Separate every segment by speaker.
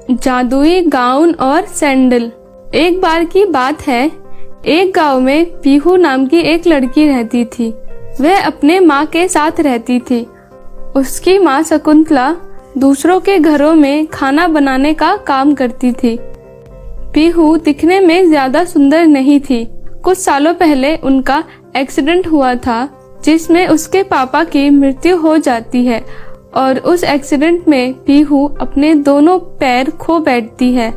Speaker 1: जादुई गाउन और सैंडल। एक बार की बात है, एक गांव में पीहू नाम की एक लड़की रहती थी। वह अपने माँ के साथ रहती थी। उसकी माँ शकुंतला दूसरों के घरों में खाना बनाने का काम करती थी। पीहू दिखने में ज्यादा सुंदर नहीं थी। कुछ सालों पहले उनका एक्सीडेंट हुआ था, जिसमें उसके पापा की मृत्यु हो जाती है और उस एक्सीडेंट में पीहू अपने दोनों पैर खो बैठती है,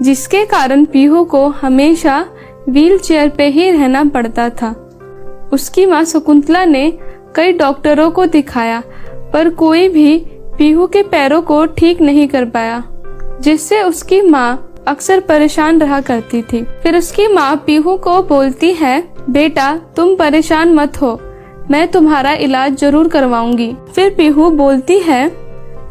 Speaker 1: जिसके कारण पीहू को हमेशा व्हील चेयर पे ही रहना पड़ता था। उसकी माँ शकुंतला ने कई डॉक्टरों को दिखाया, पर कोई भी पीहू के पैरों को ठीक नहीं कर पाया, जिससे उसकी माँ अक्सर परेशान रहा करती थी। फिर उसकी माँ पीहू को बोलती है, बेटा तुम परेशान मत हो, मैं तुम्हारा इलाज जरूर करवाऊंगी। फिर पीहू बोलती है,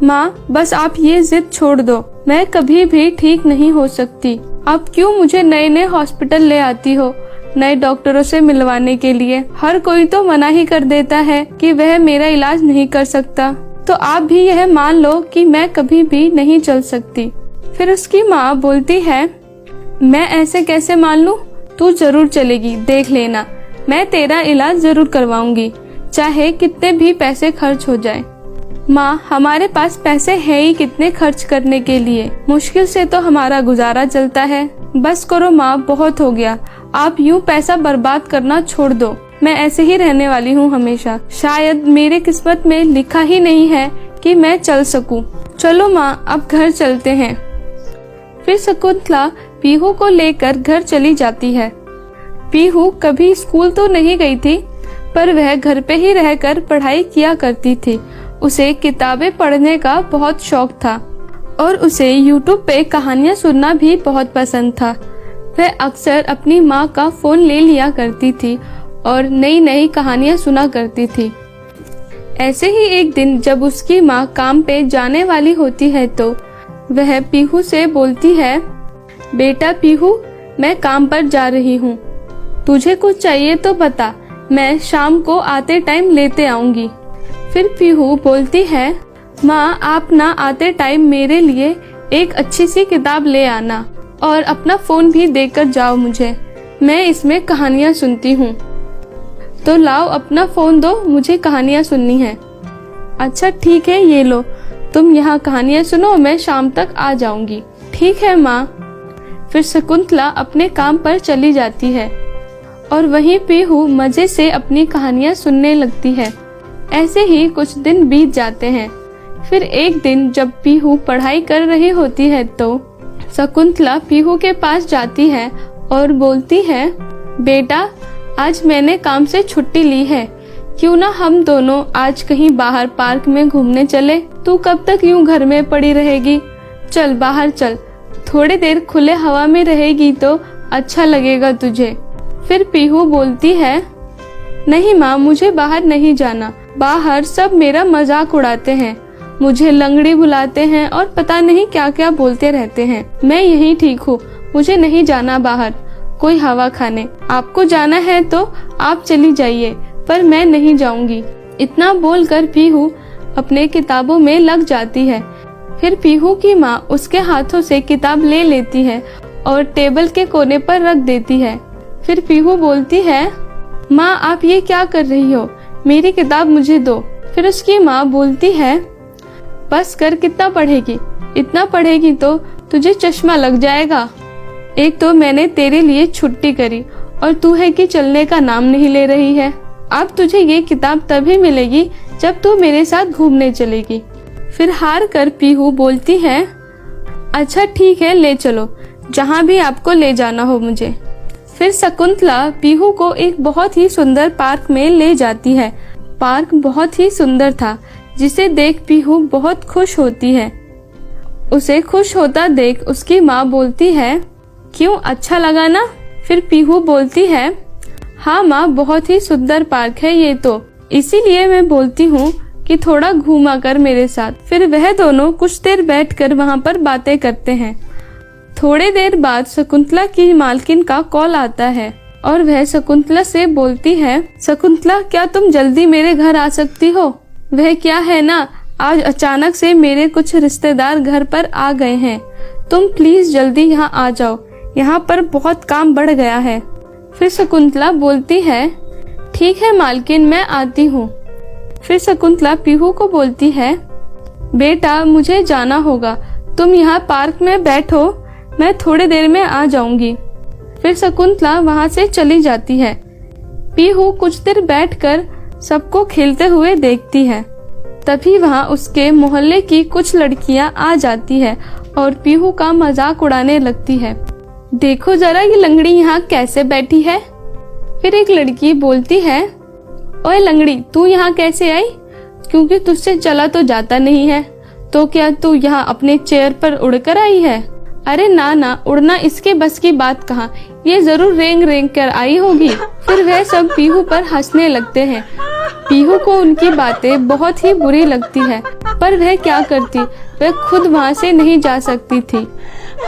Speaker 1: माँ बस आप ये जिद छोड़ दो, मैं कभी भी ठीक नहीं हो सकती। आप क्यों मुझे नए नए हॉस्पिटल ले आती हो नए डॉक्टरों से मिलवाने के लिए? हर कोई तो मना ही कर देता है कि वह मेरा इलाज नहीं कर सकता, तो आप भी यह मान लो कि मैं कभी भी नहीं चल सकती। फिर उसकी माँ बोलती है, मैं ऐसे कैसे मान लूं? तू जरूर चलेगी, देख लेना, मैं तेरा इलाज जरूर करवाऊंगी, चाहे कितने भी पैसे खर्च हो जाए। माँ हमारे पास पैसे है ही कितने खर्च करने के लिए, मुश्किल से तो हमारा गुजारा चलता है। बस करो माँ, बहुत हो गया, आप यूँ पैसा बर्बाद करना छोड़ दो। मैं ऐसे ही रहने वाली हूँ हमेशा, शायद मेरे किस्मत में लिखा ही नहीं है कि मैं चल सकूं। चलो माँ अब घर चलते हैं। फिर शकुंतला पीहू को लेकर घर चली जाती है। पीहू कभी स्कूल तो नहीं गई थी, पर वह घर पे ही रहकर पढ़ाई किया करती थी। उसे किताबें पढ़ने का बहुत शौक था और उसे यूट्यूब पे कहानियां सुनना भी बहुत पसंद था। वह अक्सर अपनी माँ का फोन ले लिया करती थी और नई नई कहानियां सुना करती थी। ऐसे ही एक दिन जब उसकी माँ काम पे जाने वाली होती है तो वह पीहू से बोलती है, बेटा पीहू, मैं काम पर जा रही हूँ, तुझे कुछ चाहिए तो बता, मैं शाम को आते टाइम लेते आऊंगी। फिर पीहू बोलती है, माँ आप ना आते टाइम मेरे लिए एक अच्छी सी किताब ले आना और अपना फोन भी देकर जाओ मुझे, मैं इसमें कहानियाँ सुनती हूँ। तो लाओ अपना फोन दो, मुझे कहानियाँ सुननी है। अच्छा ठीक है, ये लो, तुम यहाँ कहानियाँ सुनो, मैं शाम तक आ जाऊंगी। ठीक है माँ। फिर शकुंतला अपने काम पर चली जाती है और वहीं पीहू मजे से अपनी कहानियाँ सुनने लगती है। ऐसे ही कुछ दिन बीत जाते हैं। फिर एक दिन जब पीहू पढ़ाई कर रही होती है तो शकुंतला पीहू के पास जाती है और बोलती है, बेटा आज मैंने काम से छुट्टी ली है, क्यों ना हम दोनों आज कहीं बाहर पार्क में घूमने चले? तू कब तक यूं घर में पड़ी रहेगी? चल बाहर चल, थोड़ी देर खुले हवा में रहेगी तो अच्छा लगेगा तुझे। फिर पीहू बोलती है, नहीं माँ, मुझे बाहर नहीं जाना, बाहर सब मेरा मजाक उड़ाते हैं, मुझे लंगड़ी बुलाते हैं और पता नहीं क्या क्या बोलते रहते हैं। मैं यहीं ठीक हूँ, मुझे नहीं जाना बाहर कोई हवा खाने। आपको जाना है तो आप चली जाइए, पर मैं नहीं जाऊंगी। इतना बोलकर पीहू अपने किताबों में लग जाती है। फिर पीहू की माँ उसके हाथों से किताब ले लेती है और टेबल के कोने पर रख देती है। फिर पीहू बोलती है, माँ आप ये क्या कर रही हो, मेरी किताब मुझे दो। फिर उसकी माँ बोलती है, बस कर, कितना पढ़ेगी, इतना पढ़ेगी तो तुझे चश्मा लग जाएगा। एक तो मैंने तेरे लिए छुट्टी करी और तू है कि चलने का नाम नहीं ले रही है। अब तुझे ये किताब तभी मिलेगी जब तू मेरे साथ घूमने चलेगी। फिर हार कर पीहू बोलती है, अच्छा ठीक है, ले चलो जहाँ भी आपको ले जाना हो मुझे। फिर शकुंतला पीहू को एक बहुत ही सुंदर पार्क में ले जाती है। पार्क बहुत ही सुंदर था, जिसे देख पीहू बहुत खुश होती है। उसे खुश होता देख उसकी माँ बोलती है, क्यों, अच्छा लगा ना? फिर पीहू बोलती है, हाँ माँ, बहुत ही सुंदर पार्क है ये तो, इसीलिए मैं बोलती हूँ कि थोड़ा घूमा कर मेरे साथ। फिर वह दोनों कुछ देर बैठकर वहाँ पर बातें करते हैं। थोड़ी देर बाद शकुंतला की मालकिन का कॉल आता है और वह शकुंतला से बोलती है, शकुंतला क्या तुम जल्दी मेरे घर आ सकती हो? वह क्या है ना, आज अचानक से मेरे कुछ रिश्तेदार घर पर आ गए हैं। तुम प्लीज जल्दी यहाँ आ जाओ, यहाँ पर बहुत काम बढ़ गया है। फिर शकुंतला बोलती है, ठीक है मालकिन, मैं आती हूँ। फिर शकुंतला पीहू को बोलती है, बेटा मुझे जाना होगा, तुम यहाँ पार्क में बैठो, मैं थोड़ी देर में आ जाऊंगी। फिर शकुंतला वहाँ से चली जाती है। पीहू कुछ देर बैठकर सबको खेलते हुए देखती है। तभी वहाँ उसके मोहल्ले की कुछ लड़कियाँ आ जाती है और पीहू का मजाक उड़ाने लगती है। देखो जरा ये लंगड़ी यहाँ कैसे बैठी है। फिर एक लड़की बोलती है, ओए लंगड़ी, तू यहाँ कैसे आई? क्योंकि तुझसे चला तो जाता नहीं है, तो क्या तू यहाँ अपने चेयर पर उड़कर आई है? अरे ना ना, उड़ना इसके बस की बात कहाँ, ये जरूर रेंग रेंग कर आई होगी। फिर वह सब पीहू पर हंसने लगते हैं। पीहू को उनकी बातें बहुत ही बुरी लगती है, पर वह क्या करती, वह खुद वहाँ से नहीं जा सकती थी।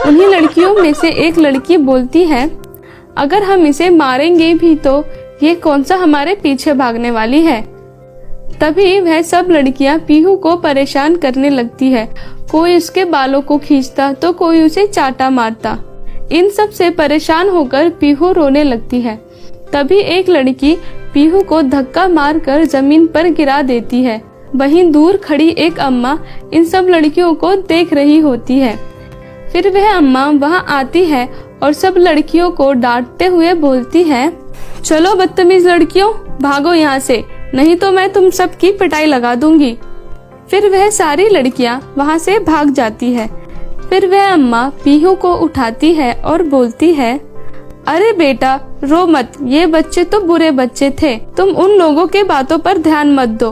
Speaker 1: उन्हीं लड़कियों में से एक लड़की बोलती है, अगर हम इसे मारेंगे भी तो ये कौन सा हमारे पीछे भागने वाली है। तभी वह सब लड़कियां पीहू को परेशान करने लगती है। कोई उसके बालों को खींचता तो कोई उसे चाटा मारता। इन सब से परेशान होकर पीहू रोने लगती है। तभी एक लड़की पीहू को धक्का मारकर जमीन पर गिरा देती है। वहीं दूर खड़ी एक अम्मा इन सब लड़कियों को देख रही होती है। फिर वह अम्मा वहां आती है और सब लड़कियों को डांटते हुए बोलती है, चलो बदतमीज लड़कियों, भागो यहाँ से, नहीं तो मैं तुम सब की पिटाई लगा दूंगी। फिर वह सारी लड़कियां वहां से भाग जाती है। फिर वह अम्मा पीहू को उठाती है और बोलती है, अरे बेटा रो मत, ये बच्चे तो बुरे बच्चे थे, तुम उन लोगों के बातों पर ध्यान मत दो।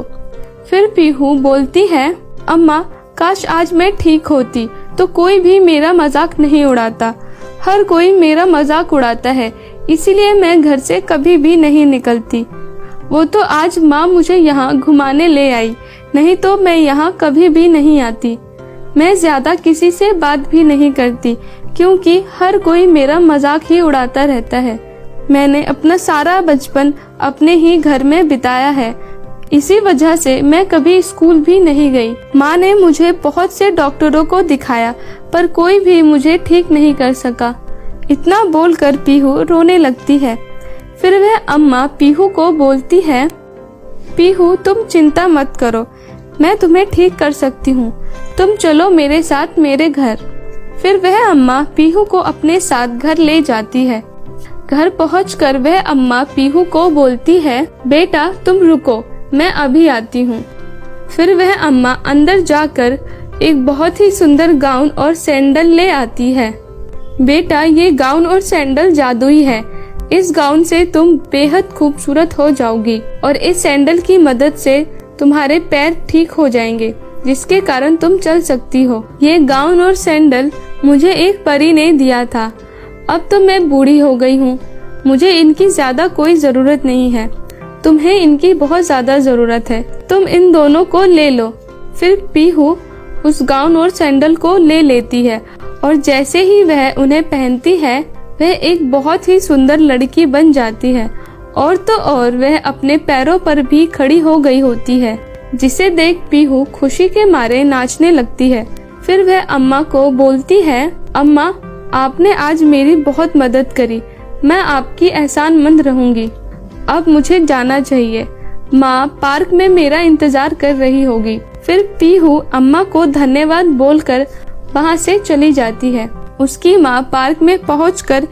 Speaker 1: फिर पीहू बोलती है, अम्मा काश आज मैं ठीक होती तो कोई भी मेरा मजाक नहीं उड़ाता। हर कोई मेरा मजाक उड़ाता है, इसीलिए मैं घर से कभी भी नहीं निकलती। वो तो आज माँ मुझे यहाँ घुमाने ले आई, नहीं तो मैं यहाँ कभी भी नहीं आती। मैं ज्यादा किसी से बात भी नहीं करती क्योंकि हर कोई मेरा मजाक ही उड़ाता रहता है। मैंने अपना सारा बचपन अपने ही घर में बिताया है, इसी वजह से मैं कभी स्कूल भी नहीं गई। माँ ने मुझे बहुत से डॉक्टरों को दिखाया पर कोई भी मुझे ठीक नहीं कर सका। इतना बोलकर पीहू रोने लगती है। फिर वह अम्मा पीहू को बोलती है, पीहू तुम चिंता मत करो, मैं तुम्हें ठीक कर सकती हूँ, तुम चलो मेरे साथ मेरे घर। फिर वह अम्मा पीहू को अपने साथ घर ले जाती है। घर पहुंचकर वह अम्मा पीहू को बोलती है, बेटा तुम रुको, मैं अभी आती हूँ। फिर वह अम्मा अंदर जाकर एक बहुत ही सुंदर गाउन और सैंडल ले आती है। बेटा ये गाउन और सैंडल जादुई है, इस गाउन से तुम बेहद खूबसूरत हो जाओगी और इस सैंडल की मदद से तुम्हारे पैर ठीक हो जाएंगे, जिसके कारण तुम चल सकती हो। ये गाउन और सैंडल मुझे एक परी ने दिया था। अब तो मैं बूढ़ी हो गई हूँ, मुझे इनकी ज्यादा कोई जरूरत नहीं है, तुम्हें इनकी बहुत ज्यादा जरूरत है, तुम इन दोनों को ले लो। फिर पीहू उस गाउन और सैंडल को ले लेती है और जैसे ही वह उन्हें पहनती है वह एक बहुत ही सुंदर लड़की बन जाती है। और तो और वह अपने पैरों पर भी खड़ी हो गई होती है, जिसे देख पीहू खुशी के मारे नाचने लगती है। फिर वह अम्मा को बोलती है, अम्मा आपने आज मेरी बहुत मदद करी, मैं आपकी एहसानमंद रहूंगी। अब मुझे जाना चाहिए, माँ पार्क में मेरा इंतजार कर रही होगी। फिर पीहू अम्मा को धन्यवाद बोलकर वहाँ से चली जाती है। उसकी माँ पार्क में पहुंचकर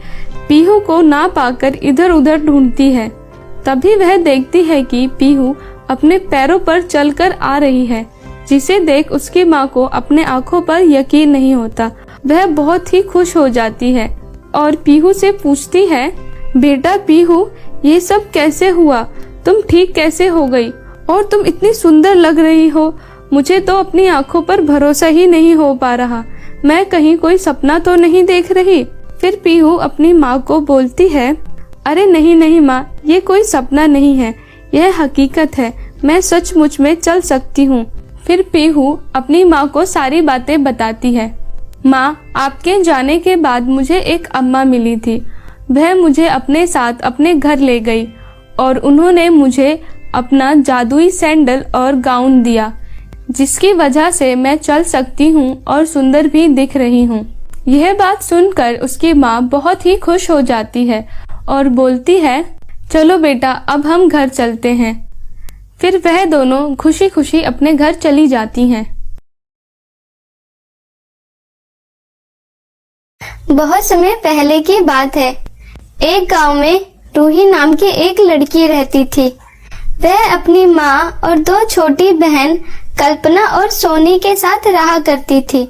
Speaker 1: पीहू को ना पाकर इधर उधर ढूंढती है। तभी वह देखती है कि पीहू अपने पैरों पर चलकर आ रही है, जिसे देख उसकी माँ को अपने आंखों पर यकीन नहीं होता। वह बहुत ही खुश हो जाती है और पीहू से पूछती है, बेटा पीहू ये सब कैसे हुआ, तुम ठीक कैसे हो गई और तुम इतनी सुंदर लग रही हो, मुझे तो अपनी आंखों पर भरोसा ही नहीं हो पा रहा, मैं कहीं कोई सपना तो नहीं देख रही। फिर पीहू अपनी माँ को बोलती है, अरे नहीं नहीं माँ, ये कोई सपना नहीं है, यह हकीकत है, मैं सचमुच में चल सकती हूँ। फिर पीहू अपनी माँ को सारी बातें बताती है। माँ आपके जाने के बाद मुझे एक अम्मा मिली थी, वह मुझे अपने साथ अपने घर ले गई और उन्होंने मुझे अपना जादुई सैंडल और गाउन दिया। जिसकी वजह से मैं चल सकती हूँ और सुंदर भी दिख रही हूँ। यह बात सुनकर उसकी माँ बहुत ही खुश हो जाती है और बोलती है, चलो बेटा अब हम घर चलते हैं। फिर वह दोनों खुशी खुशी अपने घर चली जाती हैं।
Speaker 2: बहुत समय पहले की बात है। एक गांव में रूही नाम की एक लड़की रहती थी। वह अपनी माँ और दो छोटी बहन कल्पना और सोनी के साथ रहा करती थी।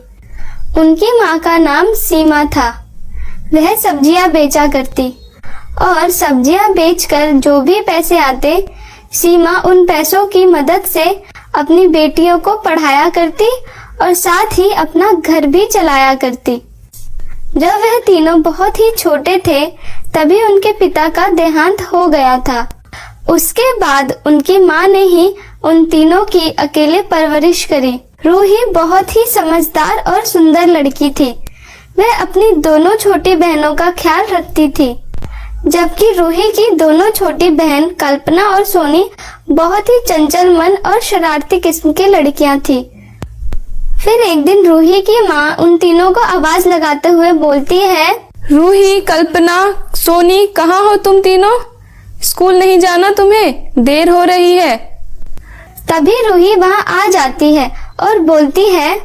Speaker 2: उनकी माँ का नाम सीमा था। वह सब्जियां बेचा करती और सब्जियां बेचकर जो भी पैसे आते, सीमा उन पैसों की मदद से अपनी बेटियों को पढ़ाया करती और साथ ही अपना घर भी चलाया करती। जब वह तीनों बहुत ही छोटे थे तभी उनके पिता का देहांत हो गया था। उसके बाद उनकी माँ ने ही उन तीनों की अकेले परवरिश करी। रूही बहुत ही समझदार और सुंदर लड़की थी। वह अपनी दोनों छोटी बहनों का ख्याल रखती थी, जबकि रूही की दोनों छोटी बहन कल्पना और सोनी बहुत ही चंचल मन और शरारती किस्म की लड़कियां थी। फिर एक दिन रूही की माँ उन तीनों को आवाज लगाते हुए बोलती है,
Speaker 1: रूही, कल्पना, सोनी, कहाँ हो तुम तीनों? स्कूल नहीं जाना तुम्हें? देर हो रही है।
Speaker 2: तभी रूही वहाँ आ जाती है और बोलती है,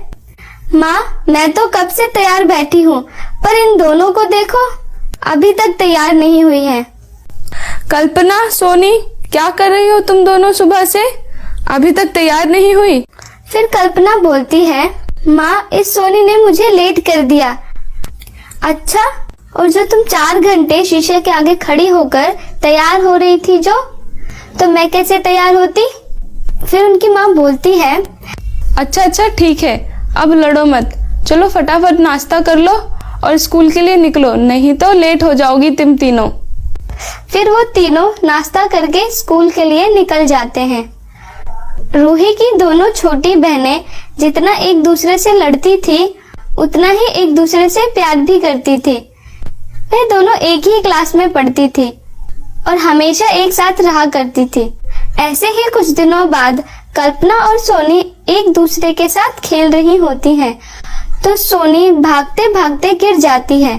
Speaker 2: माँ मैं तो कब से तैयार बैठी हूँ, पर इन दोनों को देखो अभी तक तैयार नहीं हुई है।
Speaker 1: कल्पना, सोनी, क्या कर रही हो तुम दोनों सुबह से? अभी तक तैयार नहीं हुई?
Speaker 2: फिर कल्पना बोलती है, माँ इस सोनी ने मुझे लेट कर दिया। अच्छा, और जो तुम 4 घंटे शीशे के आगे खड़ी होकर तैयार हो रही थी तो मैं कैसे तैयार होती? फिर उनकी माँ बोलती है,
Speaker 1: अच्छा ठीक है, अब लड़ो मत। चलो फटाफट नाश्ता कर लो और स्कूल के लिए निकलो, नहीं तो लेट हो जाओगी तुम तीनों।
Speaker 2: फिर वो तीनों नाश्ता करके स्कूल के लिए निकल जाते हैं। रूही की दोनों छोटी बहनें जितना एक दूसरे से लड़ती थी उतना ही एक दूसरे से प्यार भी करती थी। वे दोनों एक ही क्लास में पढ़ती थी और हमेशा एक साथ रहा करती थी। ऐसे ही कुछ दिनों बाद कल्पना और सोनी एक दूसरे के साथ खेल रही होती हैं, तो सोनी भागते भागते गिर जाती है।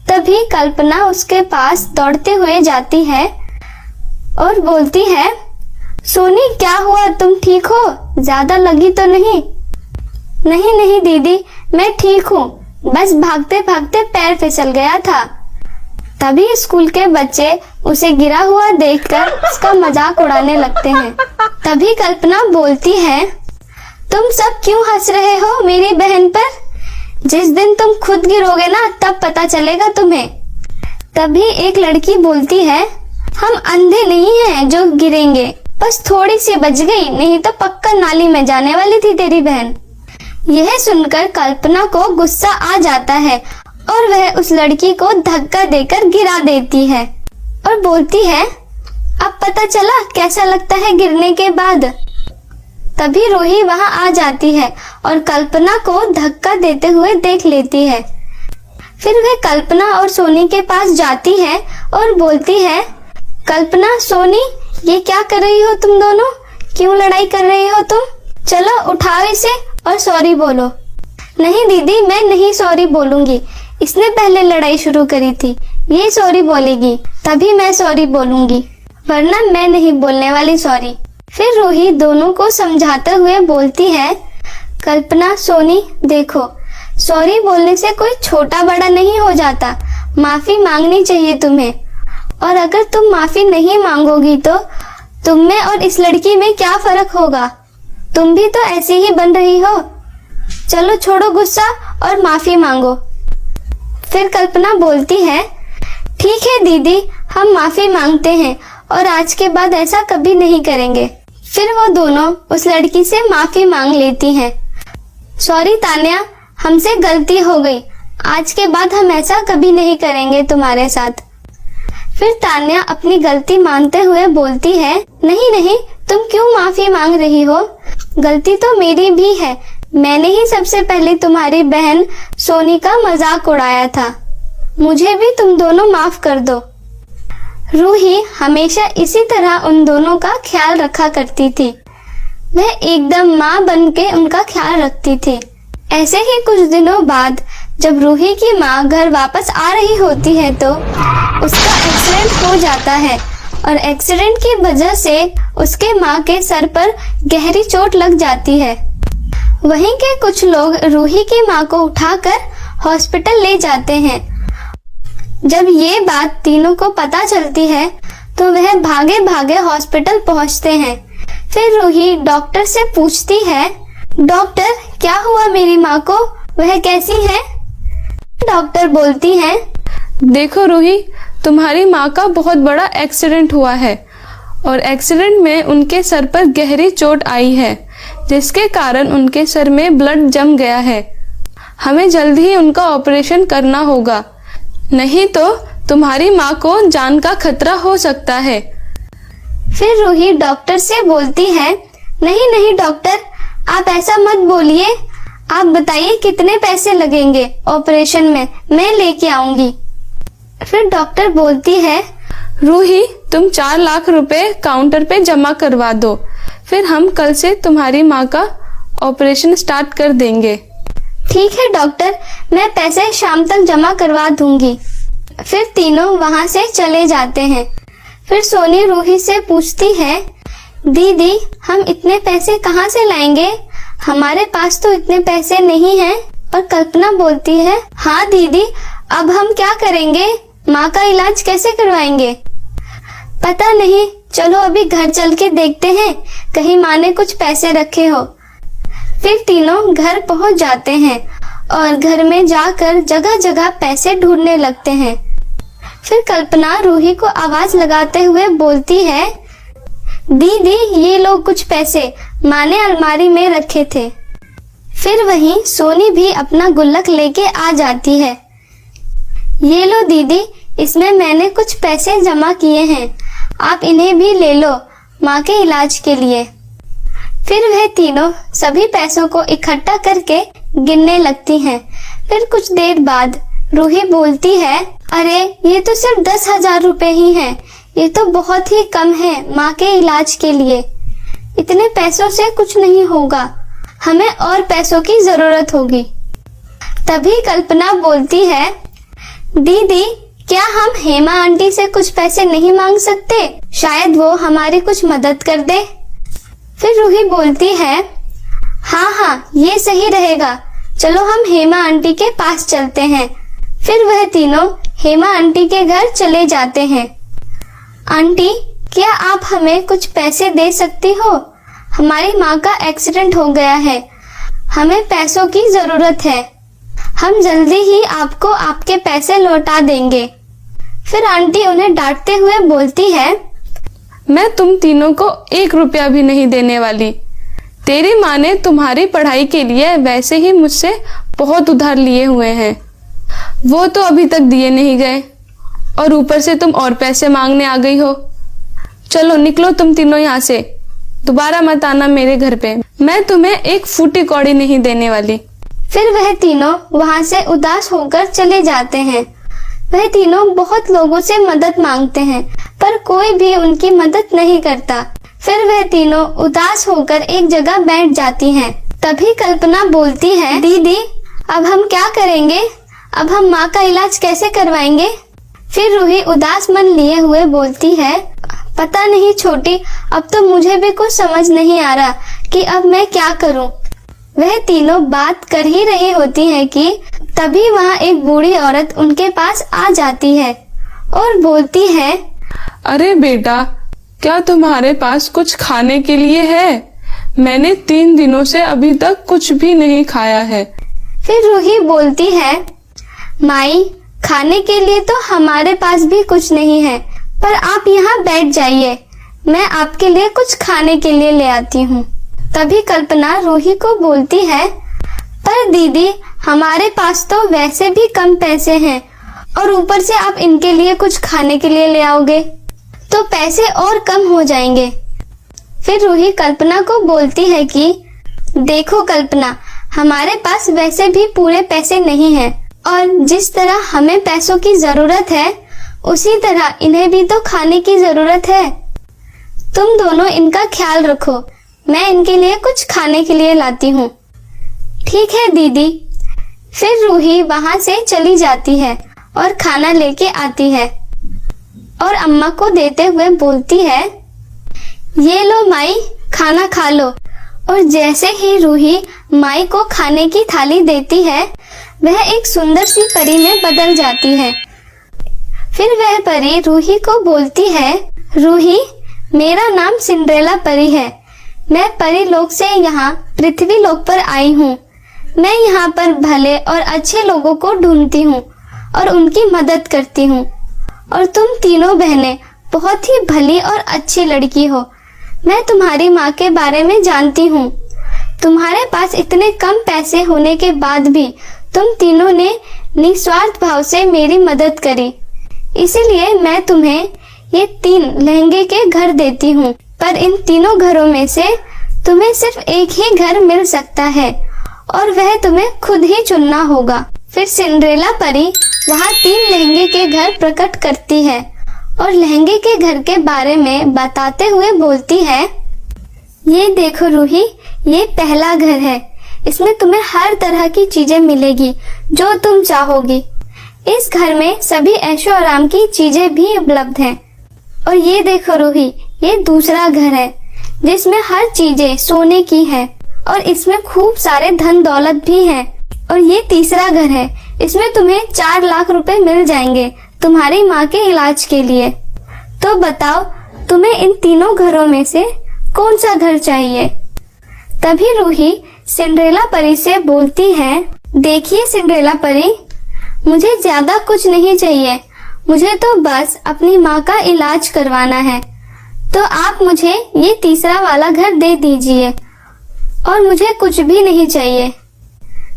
Speaker 2: तभी कल्पना उसके पास दौड़ते हुए जाती है और बोलती है, सोनी क्या हुआ, तुम ठीक हो? ज्यादा लगी तो नहीं? नहीं दीदी, मैं ठीक हूँ, बस भागते भागते पैर फिसल गया था। तभी स्कूल के बच्चे उसे गिरा हुआ देखकर उसका मजाक उड़ाने लगते हैं। तभी कल्पना बोलती है, तुम सब क्यों हंस रहे हो मेरी बहन पर? जिस दिन तुम खुद गिरोगे ना तब पता चलेगा तुम्हें। तभी एक लड़की बोलती है, हम अंधे नहीं हैं जो गिरेंगे, बस थोड़ी सी बच गई, नहीं तो पक्का नाली में जाने वाली थी तेरी बहन। यह सुनकर कल्पना को गुस्सा आ जाता है और वह उस लड़की को धक्का देकर गिरा देती है और बोलती है, अब पता चला कैसा लगता है गिरने के बाद। तभी रूही वहां आ जाती है और कल्पना को धक्का देते हुए देख लेती है। फिर वह कल्पना और सोनी के पास जाती है और बोलती है, कल्पना, सोनी, ये क्या कर रही हो तुम दोनों? क्यों लड़ाई कर रही हो तुम? चलो उठाओ इसे और सॉरी बोलो। नहीं दीदी, मैं नहीं सॉरी बोलूंगी, इसने पहले लड़ाई शुरू करी थी, ये सॉरी बोलेगी तभी मैं सॉरी बोलूंगी, वरना मैं नहीं बोलने वाली सॉरी। फिर रूही दोनों को समझाते हुए बोलती है, कल्पना, सोनी, देखो सॉरी बोलने से कोई छोटा बड़ा नहीं हो जाता, माफी मांगनी चाहिए तुम्हें, और अगर तुम माफी नहीं मांगोगी तो तुम में और इस लड़की में क्या फर्क होगा? तुम भी तो ऐसी ही बन रही हो। चलो छोड़ो गुस्सा और माफी मांगो। फिर कल्पना बोलती है, ठीक है दीदी, हम माफी मांगते हैं और आज के बाद ऐसा कभी नहीं करेंगे। फिर वो दोनों उस लड़की से माफी मांग लेती हैं। सॉरी तान्या, हमसे गलती हो गई, आज के बाद हम ऐसा कभी नहीं करेंगे तुम्हारे साथ। फिर तान्या अपनी गलती मानते हुए बोलती है, नहीं, तुम क्यों माफी मांग रही हो? गलती तो मेरी भी है, मैंने ही सबसे पहले तुम्हारी बहन सोनी का मजाक उड़ाया था, मुझे भी तुम दोनों माफ कर दो। रूही हमेशा इसी तरह उन दोनों का ख्याल रखा करती थी। वह एकदम माँ बन के उनका ख्याल रखती थी। ऐसे ही कुछ दिनों बाद जब रूही की माँ घर वापस आ रही होती है तो उसका एक्सीडेंट हो जाता है और एक्सीडेंट की वजह से उसके माँ के सर पर गहरी चोट लग जाती है। वहीं के कुछ लोग रूही की माँ को उठाकर हॉस्पिटल ले जाते हैं। जब ये बात तीनों को पता चलती है तो वह भागे भागे हॉस्पिटल पहुंचते हैं। फिर रूही डॉक्टर से पूछती है, डॉक्टर क्या हुआ मेरी माँ को, वह कैसी है? डॉक्टर बोलती है,
Speaker 1: देखो रूही, तुम्हारी माँ का बहुत बड़ा एक्सीडेंट हुआ है और एक्सीडेंट में उनके सर पर गहरी चोट आई है, जिसके कारण उनके सर में ब्लड जम गया है। हमें जल्द ही उनका ऑपरेशन करना होगा, नहीं तो तुम्हारी माँ को जान का खतरा हो सकता है।
Speaker 2: फिर रूही डॉक्टर से बोलती है, नहीं नहीं डॉक्टर, आप ऐसा मत बोलिए, आप बताइए कितने पैसे लगेंगे ऑपरेशन में, मैं लेके आऊंगी। फिर डॉक्टर बोलती है,
Speaker 1: रूही, तुम 4 लाख रुपए काउंटर पे जमा करवा दो, फिर हम कल से तुम्हारी माँ का ऑपरेशन स्टार्ट कर देंगे।
Speaker 2: ठीक है डॉक्टर, मैं पैसे शाम तक जमा करवा दूंगी। फिर तीनों वहां से चले जाते हैं। फिर सोनी रूही से पूछती है, दीदी हम इतने पैसे कहाँ से लाएंगे, हमारे पास तो इतने पैसे नहीं हैं। और कल्पना बोलती है, हाँ दीदी, अब हम क्या करेंगे, माँ का इलाज कैसे करवाएंगे? पता नहीं, चलो अभी घर चल के देखते हैं, कहीं माँ ने कुछ पैसे रखे हो। फिर तीनों घर पहुंच जाते हैं और घर में जाकर जगह जगह पैसे ढूंढने लगते हैं। फिर कल्पना रूही को आवाज लगाते हुए बोलती है, दीदी ये लो कुछ पैसे, माँ ने अलमारी में रखे थे। फिर वहीं सोनी भी अपना गुल्लक लेके आ जाती है। ये लो दीदी, इसमें मैंने कुछ पैसे जमा किए हैं, आप इन्हें भी ले लो माँ के इलाज के लिए। फिर वह तीनों सभी पैसों को इकट्ठा करके गिनने लगती हैं। फिर कुछ देर बाद रूही बोलती है, अरे ये तो सिर्फ 10,000 रुपए ही हैं, ये तो बहुत ही कम है माँ के इलाज के लिए, इतने पैसों से कुछ नहीं होगा, हमें और पैसों की जरूरत होगी। तभी कल्पना बोलती है, दीदी क्या हम हेमा आंटी से कुछ पैसे नहीं मांग सकते, शायद वो हमारी कुछ मदद कर दे। फिर रूही बोलती है, हाँ हाँ ये सही रहेगा, चलो हम हेमा आंटी के पास चलते हैं। फिर वह तीनों हेमा आंटी के घर चले जाते हैं। आंटी क्या आप हमें कुछ पैसे दे सकती हो, हमारी माँ का एक्सीडेंट हो गया है, हमें पैसों की जरूरत है, हम जल्दी ही आपको आपके पैसे लौटा देंगे। फिर आंटी उन्हें डांटते हुए बोलती है,
Speaker 1: मैं तुम तीनों को 1 रुपया भी नहीं देने वाली, तेरी माँ ने तुम्हारी पढ़ाई के लिए वैसे ही मुझसे बहुत उधार लिए हुए हैं, वो तो अभी तक दिए नहीं गए और ऊपर से तुम और पैसे मांगने आ गई हो। चलो निकलो तुम तीनों यहाँ से, दोबारा मत आना मेरे घर पे, मैं तुम्हें 1 फूटी कौड़ी नहीं देने वाली।
Speaker 2: फिर वह तीनों वहाँ से उदास होकर चले जाते हैं। वह तीनों बहुत लोगों से मदद मांगते हैं पर कोई भी उनकी मदद नहीं करता। फिर वह तीनों उदास होकर एक जगह बैठ जाती हैं। तभी कल्पना बोलती है, दीदी अब हम क्या करेंगे, अब हम माँ का इलाज कैसे करवाएंगे? फिर रूही उदास मन लिए हुए बोलती है, पता नहीं छोटी, अब तो मुझे भी कुछ समझ नहीं आ रहा कि अब मैं क्या करूं। वह तीनों बात कर ही रही होती है कि तभी वहाँ एक बूढ़ी औरत उनके पास आ जाती है और बोलती है,
Speaker 1: अरे बेटा, क्या तुम्हारे पास कुछ खाने के लिए है? मैंने 3 दिनों से अभी तक कुछ भी नहीं खाया है।
Speaker 2: फिर रूही बोलती है, माई खाने के लिए तो हमारे पास भी कुछ नहीं है, पर आप यहाँ बैठ जाइए, मैं आपके लिए कुछ खाने के लिए ले आती हूँ। तभी कल्पना रूही को बोलती है, पर दीदी हमारे पास तो वैसे भी कम पैसे हैं और ऊपर से आप इनके लिए कुछ खाने के लिए ले आओगे तो पैसे और कम हो जाएंगे। फिर रूही कल्पना को बोलती है कि देखो कल्पना, हमारे पास वैसे भी पूरे पैसे नहीं हैं और जिस तरह हमें पैसों की जरूरत है उसी तरह इन्हें भी तो खाने की जरूरत है। तुम दोनों इनका ख्याल रखो, मैं इनके लिए कुछ खाने के लिए लाती हूँ। ठीक है दीदी। फिर रूही वहाँ से चली जाती है और खाना लेके आती है और अम्मा को देते हुए बोलती है, ये लो माई, खाना खा लो। और जैसे ही रूही माई को खाने की थाली देती है, वह एक सुंदर सी परी में बदल जाती है। फिर वह परी रूही को बोलती है, रूही, मेरा नाम सिंड्रेला परी है। मैं परी लोक से यहाँ पृथ्वी लोक पर आई हूँ। मैं यहाँ पर भले और अच्छे लोगों को ढूंढती हूँ और उनकी मदद करती हूँ। और तुम तीनों बहनें बहुत ही भली और अच्छी लड़की हो। मैं तुम्हारी माँ के बारे में जानती हूँ। तुम्हारे पास इतने कम पैसे होने के बाद भी तुम तीनों ने निस्वार्थ भाव से मेरी मदद करी। इसीलिए मैं तुम्हें ये 3 लहंगे के घर देती हूँ। पर इन तीनों घरों में से तुम्हें सिर्फ एक ही घर मिल सकता है और वह तुम्हें खुद ही चुनना होगा। फिर सिंड्रेला परी वहाँ 3 लहंगे के घर प्रकट करती है और लहंगे के घर के बारे में बताते हुए बोलती है, ये देखो रूही, ये पहला घर है। इसमें तुम्हें हर तरह की चीजें मिलेगी जो तुम चाहोगी। इस घर में सभी ऐशो आराम की चीजें भी उपलब्ध हैं। और ये देखो रूही, ये दूसरा घर है जिसमें हर चीजें सोने की है और इसमें खूब सारे धन दौलत भी है। और ये तीसरा घर है, इसमें तुम्हें 4 लाख रुपए मिल जाएंगे तुम्हारी माँ के इलाज के लिए। तो बताओ, तुम्हें इन तीनों घरों में से कौन सा घर चाहिए? तभी रूही सिंड्रेला परी से बोलती है, देखिए सिंड्रेला परी, मुझे ज्यादा कुछ नहीं चाहिए। मुझे तो बस अपनी माँ का इलाज करवाना है। तो आप मुझे ये तीसरा वाला घर दे दीजिए और मुझे कुछ भी नहीं चाहिए।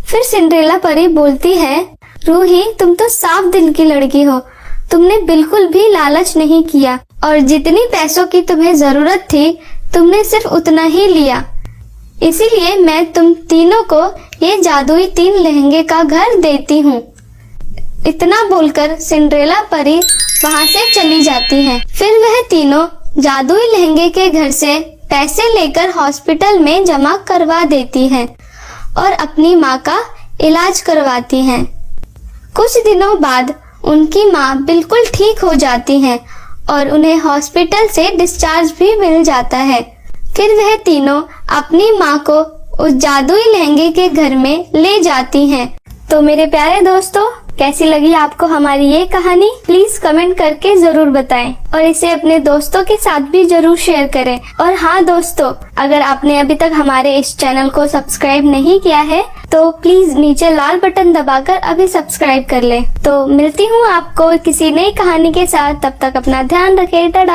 Speaker 2: फिर सिंड्रेला परी बोलती है, रूही, तुम तो साफ दिल की लड़की हो। तुमने बिल्कुल भी लालच नहीं किया और जितनी पैसों की तुम्हें जरूरत थी तुमने सिर्फ उतना ही लिया। इसीलिए मैं तुम तीनों को ये जादुई 3 लहंगे का घर देती हूँ। इतना बोलकर सिंड्रेला परी वहाँ से चली जाती है। फिर वह तीनों जादुई लहंगे के घर से पैसे लेकर हॉस्पिटल में जमा करवा देती हैं और अपनी माँ का इलाज करवाती हैं। कुछ दिनों बाद उनकी माँ बिल्कुल ठीक हो जाती हैं और उन्हें हॉस्पिटल से डिस्चार्ज भी मिल जाता है। फिर वह तीनों अपनी माँ को उस जादुई लहंगे के घर में ले जाती हैं। तो मेरे प्यारे दोस्तों, कैसी लगी आपको हमारी ये कहानी? प्लीज कमेंट करके जरूर बताएं और इसे अपने दोस्तों के साथ भी जरूर शेयर करें। और हाँ दोस्तों, अगर आपने अभी तक हमारे इस चैनल को सब्सक्राइब नहीं किया है तो प्लीज नीचे लाल बटन दबाकर अभी सब्सक्राइब कर लें। तो मिलती हूँ आपको किसी नई कहानी के साथ। तब तक अपना ध्यान रखें। टाटा।